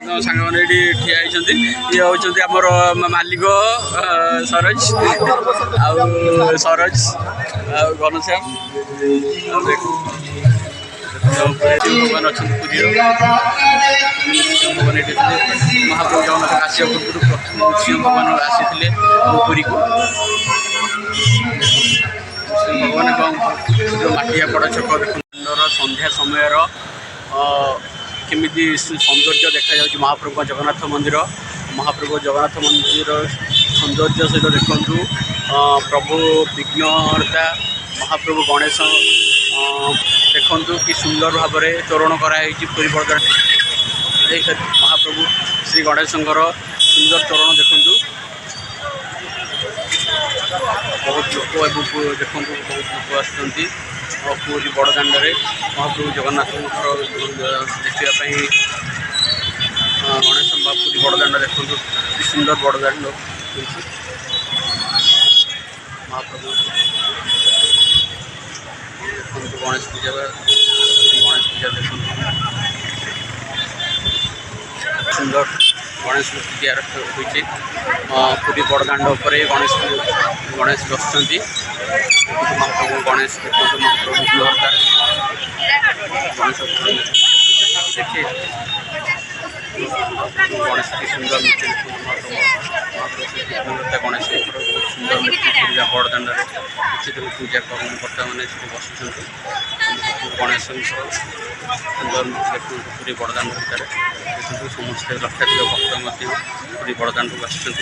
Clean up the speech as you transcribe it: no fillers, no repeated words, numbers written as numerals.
सांग मैंने ये ठिया होती ये हूँ आमर मालिक सरोज सरोज घनश्याम भगवान अच्छा पुरी भगवान ये महाप्रभु जगन्नाथ आसा पूर्व सिंह भगवान आसी पुरी को भगवान जो मटिया पड़ छक देखर संध्या समय केमी सौंदर्य देखा महाप्रभु जगन्नाथ मंदिर महाप्रभु जगन्नाथ मंदिर सौंदर्य सहित देखु प्रभु विघ्नहर्ता महाप्रभु गणेश देखु कि सुंदर भाव में तोरण कराई पुरी बड़दान महाप्रभु श्री गणेश सुंदर तोरण देखु बहुत लोक देखु बहुत लोक आसुँच पूरी बड़दाण्ड महाप्रभु जगन्नाथ देखापी गणेश पूरी बड़दाण्ड देखु सुंदर बड़दाण्ड महाप्रभु देखु गणेश पूजा देखु सुंदर गणेश मूर्ति तैयार होती पूरी बड़दाण्ड उपर गणेश गणेश बसुँच महाप्रभु गणेश देखो महाप्रभु विघ्नहर्ता गणेश देखिए गणेश की सुंदर मूर्ति महाप्रभु गणेश बहुत सुंदर मूर्ति पूजा बड़दाण्ड निश्चित पूजा कर्मकर्ता मैंने बसुँच गणेश सुंदर मूर्ति देखो पूरी बड़दाण्ड भितर देखो समस्त लक्षाधिक भक्त पूरी बड़दाण्ड को आसुँच।